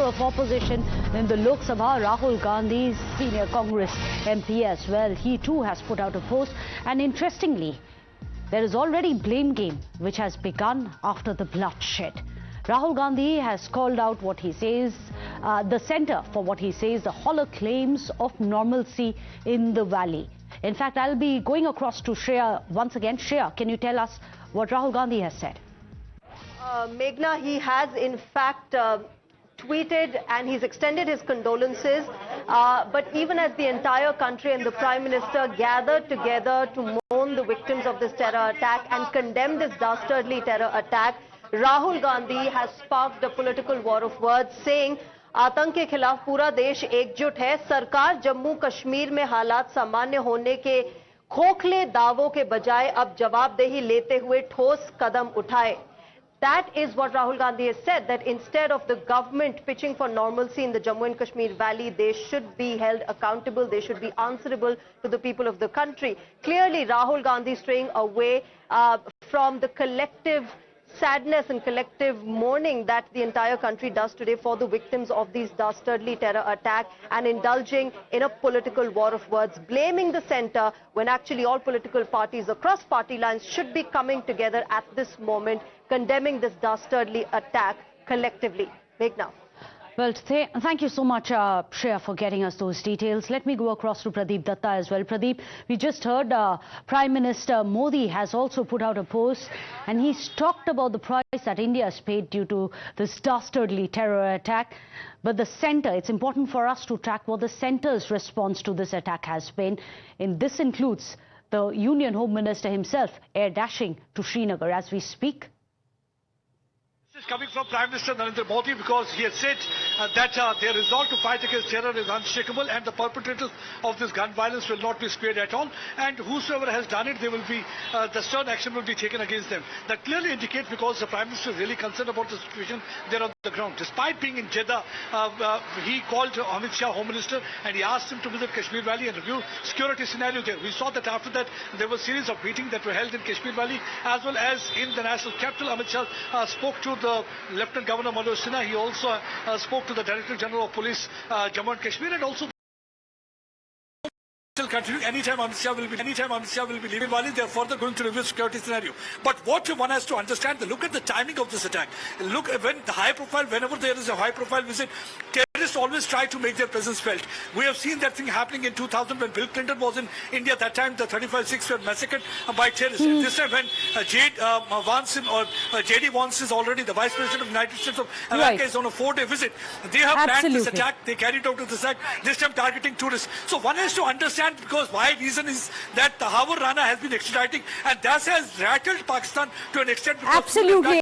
of opposition in the Lok Sabha, Rahul Gandhi, senior Congress MP as well, he too has put out a post. And interestingly, there is already blame game which has begun after the bloodshed. Rahul Gandhi has called out what he says, the center for what he says, the hollow claims of normalcy in the valley. In fact, I'll be going across to Shreya once again. Shreya, can you tell us what Rahul Gandhi has said? Meghna, he has in fact tweeted and he's extended his condolences. But even as the entire country and the Prime Minister gathered together to mourn the victims of this terror attack and condemn this dastardly terror attack, Rahul Gandhi has sparked a political war of words, saying आतंक के खिलाफ पूरा देश एकजुट है। सरकार जम्मू कश्मीर में हालात सामान्य होने के खोखले दावों के बजाय अब जवाबदेही लेते हुए ठोस कदम उठाए। That is what Rahul Gandhi has said, that instead of the government pitching for normalcy in the Jammu and Kashmir valley, they should be held accountable, they should be answerable to the people of the country. Clearly, Rahul Gandhi is straying away from the collective sadness and collective mourning that the entire country does today for the victims of these dastardly terror attack, and indulging in a political war of words, blaming the centre when actually all political parties across party lines should be coming together at this moment, condemning this dastardly attack collectively. Meghna. Well, thank you so much, Shreya, for getting us those details. Let me go across to Pradeep Datta as well. Pradeep, we just heard Prime Minister Modi has also put out a post, and he's talked about the price that India has paid due to this dastardly terror attack. But the centre, it's important for us to track what the centre's response to this attack has been. And this includes the Union Home Minister himself air dashing to Srinagar as we speak. This is coming from Prime Minister Narendra Modi, because he has said that their resolve to fight against terror is unshakable, and the perpetrators of this gun violence will not be spared at all, and whosoever has done it, they will be the stern action will be taken against them. That clearly indicates, because the Prime Minister is really concerned about the situation there on the ground. Despite being in Jeddah, he called Amit Shah, Home Minister, and he asked him to visit Kashmir Valley and review security scenario there. We saw that after that there were a series of meetings that were held in Kashmir Valley as well as in the national capital. Amit Shah spoke to the Lieutenant Governor Manoj Sinha. He also spoke to the Director General of Police, Jammu and Kashmir, and also continue. Anytime Amit Shah will be leaving Valley, they are further going to review security scenario. But what one has to understand, look at the timing of this attack. Look, when the high profile, whenever there is a high profile visit, terrorists always try to make their presence felt. We have seen that thing happening in 2000 when Bill Clinton was in India. That time the 35 Sikhs were massacred by terrorists. And this time when J.D. Vance is already the Vice President of the United States of America, is on a 4-day visit. They have planned this attack. They carried out this attack, this time targeting tourists. So one has to understand, because why reason is that the Hawar Rana has been extraditing, and that has rattled Pakistan to an extent. Absolutely.